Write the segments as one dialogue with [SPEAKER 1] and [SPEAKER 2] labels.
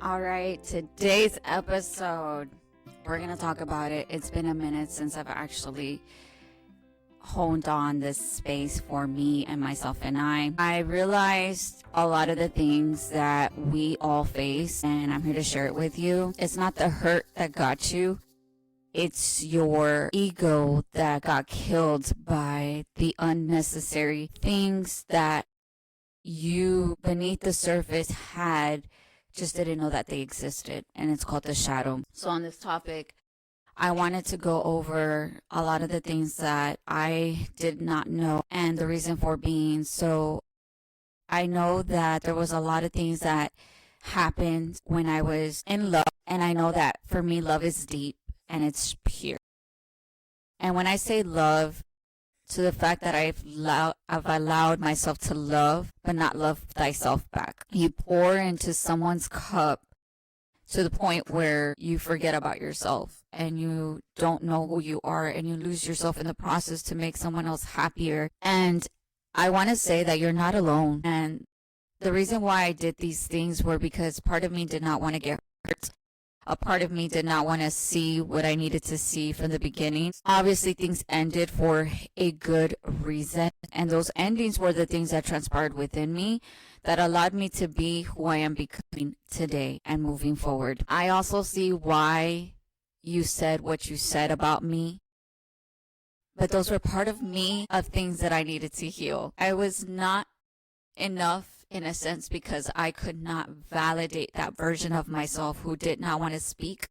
[SPEAKER 1] All right, today's episode, we're going to talk about it. It's been a minute since I've actually honed on this space for me and myself and I realized a lot of the things that we all face, and I'm here to share it with you. It's not the hurt that got you. It's your ego that got killed by the unnecessary things that you beneath the surface had, just didn't know that they existed, and it's called the shadow. So on this topic, I wanted to go over a lot of the things that I did not know, and the reason for being. So I know that there was a lot of things that happened when I was in love, and I know that for me, love is deep and it's pure. And when I say love, to the fact that I've allowed myself to love, but not love thyself back. You pour into someone's cup to the point where you forget about yourself and you don't know who you are, and you lose yourself in the process to make someone else happier. And I want to say that you're not alone. And the reason why I did these things were because part of me did not want to get hurt. A part of me did not want to see what I needed to see from the beginning. Obviously, things ended for a good reason. And those endings were the things that transpired within me that allowed me to be who I am becoming today and moving forward. I also see why you said what you said about me. But those were part of me, of things that I needed to heal. I was not enough, in a sense, because I could not validate that version of myself who did not want to speak,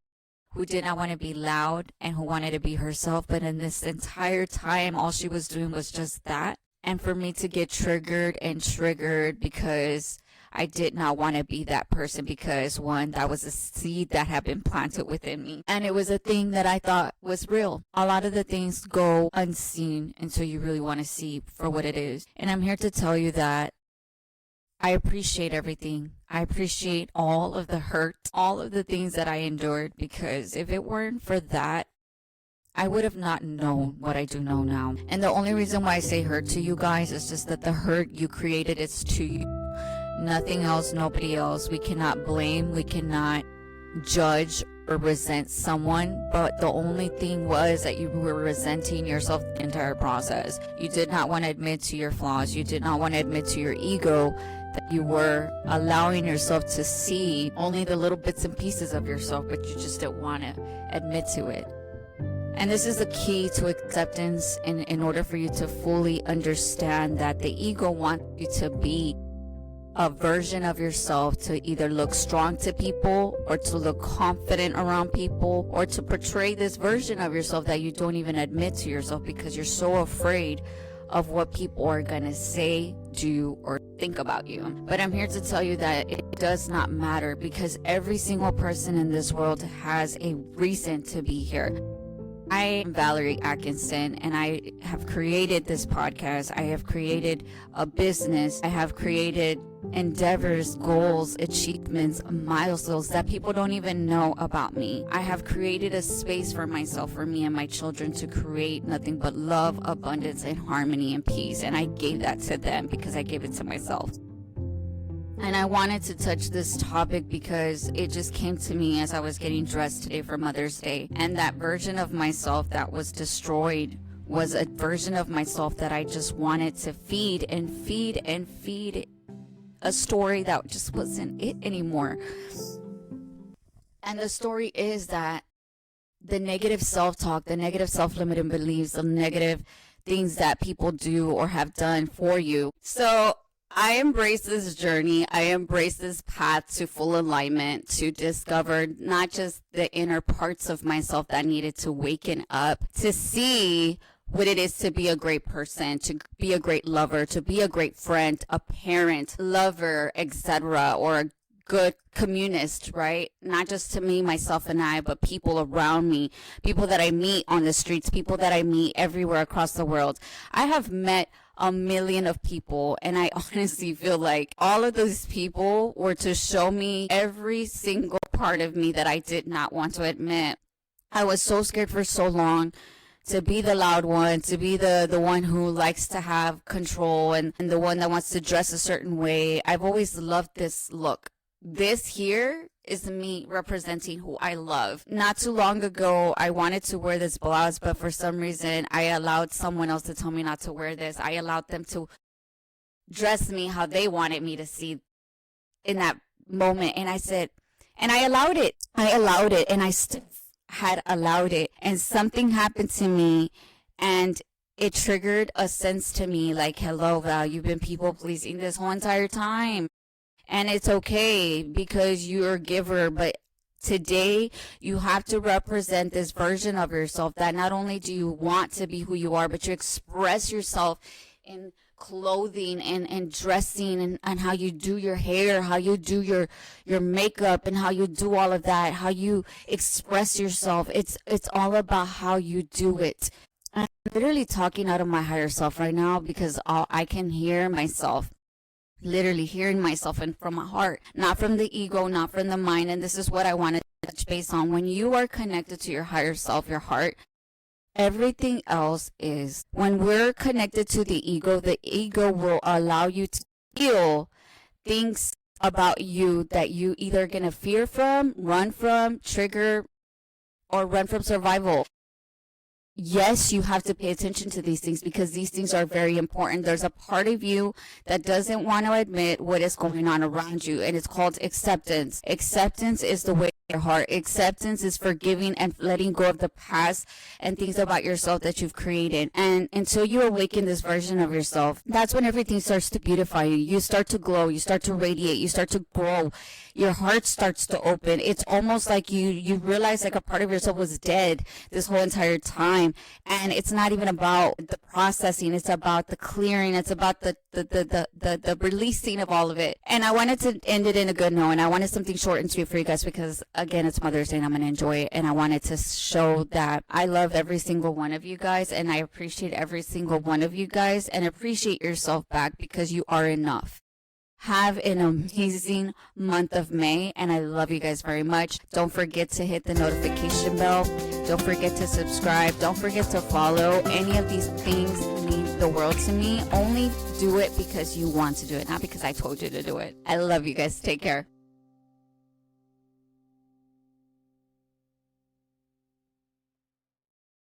[SPEAKER 1] who did not want to be loud, and who wanted to be herself. But in this entire time, all she was doing was just that. And for me to get triggered because I did not want to be that person, because one, that was a seed that had been planted within me. And it was a thing that I thought was real. A lot of the things go unseen until you really want to see for what it is. And I'm here to tell you that I appreciate everything. I appreciate all of the hurt, all of the things that I endured, because if it weren't for that, I would have not known what I do know now. And the only reason why I say hurt to you guys is just that the hurt you created is to you. Nothing else, nobody else. We cannot blame, we cannot judge or resent someone, but the only thing was that you were resenting yourself the entire process. You did not want to admit to your flaws. You did not want to admit to your ego that you were allowing yourself to see only the little bits and pieces of yourself, but you just didn't want to admit to it. And this is the key to acceptance in order for you to fully understand that the ego wants you to be a version of yourself, to either look strong to people or to look confident around people, or to portray this version of yourself that you don't even admit to yourself because you're so afraid of what people are going to say, do, or think about you. But I'm here to tell you that it does not matter, because every single person in this world has a reason to be here. I am Valerie Atkinson, and I have created this podcast. I have created a business. I have created endeavors, goals, achievements, milestones that people don't even know about me. I have created a space for myself, for me and my children, to create nothing but love, abundance, and harmony and peace. And I gave that to them because I gave it to myself. And I wanted to touch this topic because it just came to me as I was getting dressed today for Mother's Day. And that version of myself that was destroyed was a version of myself that I just wanted to feed and feed and feed a story that just wasn't it anymore. And the story is that the negative self-talk, the negative self-limiting beliefs, the negative things that people do or have done for you. So I embrace this journey. I embrace this path to full alignment, to discover not just the inner parts of myself that needed to waken up, to see what it is to be a great person, to be a great lover, to be a great friend, a parent, lover, etc., or a good communist, right? Not just to me, myself, and I, but people around me, people that I meet on the streets, people that I meet everywhere across the world. I have met a million of people, and I honestly feel like all of those people were to show me every single part of me that I did not want to admit. I was so scared for so long to be the loud one, to be the one who likes to have control, and the one that wants to dress a certain way. I've always loved this look. This here is me representing who I love. Not too long ago, I wanted to wear this blouse, but for some reason, I allowed someone else to tell me not to wear this. I allowed them to dress me how they wanted me to see in that moment. And I said, and I allowed it. And I still had allowed it. And something happened to me, and it triggered a sense to me like, hello, Val, you've been people pleasing this whole entire time. And it's okay because you're a giver, but today you have to represent this version of yourself that not only do you want to be who you are, but you express yourself in clothing and dressing and how you do your hair, how you do your makeup, and how you do all of that, how you express yourself. It's all about how you do it. I'm literally talking out of my higher self right now because I can hear myself, literally hearing myself, and from my heart, not from the ego, not from the mind. And this is what I want to touch base on. When you are connected to your higher self, your heart, everything else is. When we're connected to the ego will allow you to feel things about you that you either gonna fear from, run from, trigger, or run from survival. Yes, you have to pay attention to these things because these things are very important. There's a part of you that doesn't want to admit what is going on around you, and it's called acceptance. Acceptance is the way of your heart. Acceptance is forgiving and letting go of the past and things about yourself that you've created. And until you awaken this version of yourself, that's when everything starts to beautify you. You start to glow. You start to radiate. You start to grow. Your heart starts to open. It's almost like you realize like a part of yourself was dead this whole entire time. And it's not even about the processing. It's about the clearing. It's about the releasing of all of it. And I wanted to end it in a good note. And I wanted something short and sweet for you guys because, again, it's Mother's Day and I'm going to enjoy it. And I wanted to show that I love every single one of you guys. And I appreciate every single one of you guys. And appreciate yourself back because you are enough. Have an amazing month of May, and I love you guys very much. Don't forget to hit the notification bell. Don't forget to subscribe. Don't forget to follow. Any of these things mean the world to me. Only do it because you want to do it, not because I told you to do it. I love you guys. Take care.